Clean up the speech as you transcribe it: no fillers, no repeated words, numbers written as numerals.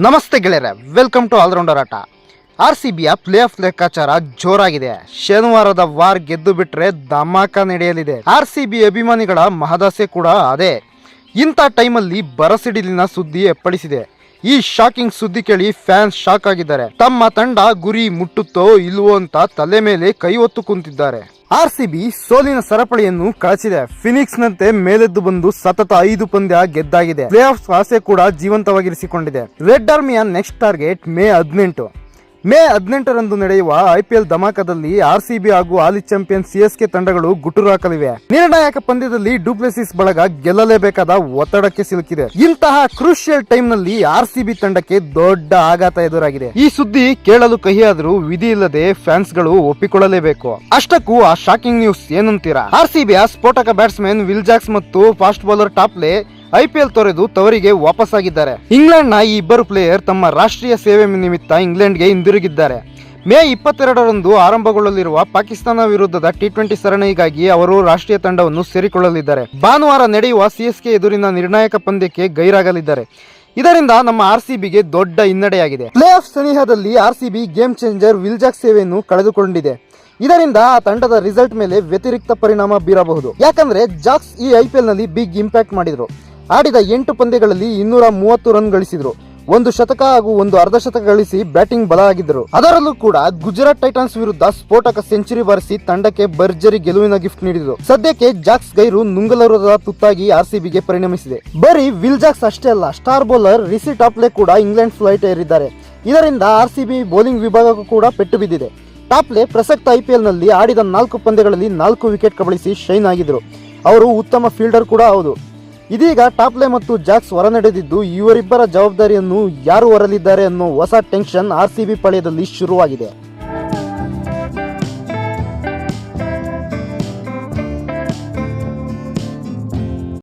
ನಮಸ್ತೆ ಗೆಳೆಯರೆ, welcome to allrounder ಆಟ. RCBಯ ಪ್ಲೇ ಆಫ್ ಲೆಕ್ಕಾಚಾರ ಜೋರಾಗಿದೆ. ಶನಿವಾರದ ವಾರ್ ಗೆದ್ದು ಬಿಟ್ರೆ ಧಮಾಕ ನಡೆಯಲಿದೆ. RCB ಅಭಿಮಾನಿಗಳ ಮಹದಾಸೆ ಕೂಡ ಅದೇ. ಇಂಥ ಟೈಮಲ್ಲಿ ಬರಸಿಡಿಲಿನ ಸುದ್ದಿ ಎಪ್ಪಳಿಸಿದೆ. ಈ ಶಾಕಿಂಗ್ ಸುದ್ದಿ ಕೇಳಿ ಫ್ಯಾನ್ಸ್ ಶಾಕ್ ಆಗಿದ್ದಾರೆ. ತಮ್ಮ ತಂಡ ಗುರಿ ಮುಟ್ಟುತ್ತೋ ಇಲ್ವೋ ಅಂತ ತಲೆ ಮೇಲೆ ಕೈ ಹೊತ್ತು ಕುಂತಿದ್ದಾರೆ. RCB ಸೋಲಿನ ಸರಪಳಿಯನ್ನು ಕಳಚಿದೆ. ಫಿನಿಕ್ಸ್ ನಂತೆ ಮೇಲೆದ್ದು ಬಂದು ಸತತ 5 ಪಂದ್ಯ ಗೆದ್ದಾಗಿದೆ. ಪ್ಲೇ ಆಫ್ ಆಸೆ ಕೂಡ ಜೀವಂತವಾಗಿರಿಸಿಕೊಂಡಿದೆ. ರೆಡ್ ಆರ್ಮಿಯ ನೆಕ್ಸ್ಟ್ ಟಾರ್ಗೆಟ್ ಮೇ 18ರಂದು ನಡೆಯುವ IPL ಧಮಾಕದಲ್ಲಿ RCB ಹಾಗೂ ಹಾಲಿ ಚಾಂಪಿಯನ್ CSK ತಂಡಗಳು ಗುಟುರು ಹಾಕಲಿವೆ. ನಿರ್ಣಾಯಕ ಪಂದ್ಯದಲ್ಲಿ ಡುಪ್ಲೆಸಿಸ್ ಬಳಗ ಗೆಲ್ಲಲೇಬೇಕಾದ ಒತ್ತಡಕ್ಕೆ ಸಿಲುಕಿದೆ. ಇಂತಹ ಕ್ರೂಷಿಯಲ್ ಟೈಮ್ ನಲ್ಲಿ RCB ತಂಡಕ್ಕೆ ದೊಡ್ಡ ಆಘಾತ ಎದುರಾಗಿದೆ. ಈ ಸುದ್ದಿ ಕೇಳಲು ಕಹಿಯಾದರೂ ವಿಧಿ ಇಲ್ಲದೆ ಫ್ಯಾನ್ಸ್ ಗಳು ಒಪ್ಪಿಕೊಳ್ಳಲೇಬೇಕು. ಅಷ್ಟಕ್ಕೂ ಆ ಶಾಕಿಂಗ್ ನ್ಯೂಸ್ ಏನಂತೀರಾ? RCBಯ ಸ್ಫೋಟಕ ಬ್ಯಾಟ್ಸ್ಮನ್ ವಿಲ್ ಜಾಕ್ಸ್ ಮತ್ತು ಫಾಸ್ಟ್ ಬೌಲರ್ ಟಾಪ್ಲೆ IPL ತೊರೆದು ತವರಿಗೆ ವಾಪಸ್ಸಾಗಿದ್ದಾರೆ. ಇಂಗ್ಲೆಂಡ್ ನ ಈ ಇಬ್ಬರು ಪ್ಲೇಯರ್ ತಮ್ಮ ರಾಷ್ಟ್ರೀಯ ಸೇವೆ ನಿಮಿತ್ತ ಇಂಗ್ಲೆಂಡ್ಗೆ ಹಿಂದಿರುಗಿದ್ದಾರೆ. ಮೇ 22ರಂದು ಆರಂಭಗೊಳ್ಳಲಿರುವ ಪಾಕಿಸ್ತಾನ ವಿರುದ್ಧದ T20 ಸರಣಿಗಾಗಿ ಅವರು ರಾಷ್ಟ್ರೀಯ ತಂಡವನ್ನು ಸೇರಿಕೊಳ್ಳಲಿದ್ದಾರೆ. ಭಾನುವಾರ ನಡೆಯುವ CSK ಎದುರಿನ ನಿರ್ಣಾಯಕ ಪಂದ್ಯಕ್ಕೆ ಗೈರಾಗಲಿದ್ದಾರೆ. ಇದರಿಂದ ನಮ್ಮ RCBಗೆ ದೊಡ್ಡ ಹಿನ್ನಡೆಯಾಗಿದೆ. ಪ್ಲೇ ಆಫ್ ಸನಿಹದಲ್ಲಿ RCB game changer Will Jacks ಸೇವೆಯನ್ನು ಕಳೆದುಕೊಂಡಿದೆ. ಇದರಿಂದ ಆ ತಂಡದ ರಿಸಲ್ಟ್ ಮೇಲೆ ವ್ಯತಿರಿಕ್ತ ಪರಿಣಾಮ ಬೀರಬಹುದು. ಯಾಕಂದ್ರೆ ಜಾಕ್ಸ್ ಈ IPL ನಲ್ಲಿ ಬಿಗ್ ಇಂಪ್ಯಾಕ್ಟ್ ಮಾಡಿದ್ರು. ಆಡಿದ 8 ಪಂದ್ಯಗಳಲ್ಲಿ 230 ರನ್ ಗಳಿಸಿದ್ರು. 1 ಶತಕ ಹಾಗೂ 1 ಅರ್ಧ ಶತಕ ಗಳಿಸಿ ಬ್ಯಾಟಿಂಗ್ ಬಲ ಆಗಿದ್ದರು. ಅದರಲ್ಲೂ ಕೂಡ ಗುಜರಾತ್ ಟೈಟನ್ಸ್ ವಿರುದ್ಧ ಸ್ಫೋಟಕ ಸೆಂಚುರಿ ಬಾರಿಸಿ ತಂಡಕ್ಕೆ ಭರ್ಜರಿ ಗೆಲುವಿನ ಗಿಫ್ಟ್ ನೀಡಿದರು. ಸದ್ಯಕ್ಕೆ ಜಾಕ್ಸ್ ಗೈರು ನುಂಗಲರದ ತುತ್ತಾಗಿ RCBಗೆ ಪರಿಣಮಿಸಿದೆ. ಬರೀ ವಿಲ್ ಜಾಕ್ಸ್ ಅಷ್ಟೇ ಅಲ್ಲ, ಸ್ಟಾರ್ ಬೌಲರ್ ರಿಸಿ ಟಾಪ್ಲೆ ಕೂಡ ಇಂಗ್ಲೆಂಡ್ ಫ್ಲೈಟ್ ಏರಿದ್ದಾರೆ. ಇದರಿಂದ RCB ಬೌಲಿಂಗ್ ವಿಭಾಗಕ್ಕೂ ಕೂಡ ಪೆಟ್ಟು ಬಿದ್ದಿದೆ. ಟಾಪ್ಲೆ ಪ್ರಸಕ್ತ IPL ನಲ್ಲಿ ಆಡಿದ 4 ಪಂದ್ಯಗಳಲ್ಲಿ 4 ವಿಕೆಟ್ ಕಬಳಿಸಿ ಶೈನ್ ಆಗಿದ್ರು. ಅವರು ಉತ್ತಮ ಫೀಲ್ಡರ್ ಕೂಡ ಹೌದು. ಇದೀಗ ಟಾಪ್ಲೆ ಮತ್ತು ಜಾಕ್ಸ್ ಹೊರ ನಡೆದಿದ್ದು ಇವರಿಬ್ಬರ ಜವಾಬ್ದಾರಿಯನ್ನು ಯಾರು ಹೊರಲಿದ್ದಾರೆ ಅನ್ನೋ ಹೊಸ ಟೆನ್ಷನ್ RCB ಪಾಳ್ಯದಲ್ಲಿ ಶುರುವಾಗಿದೆ.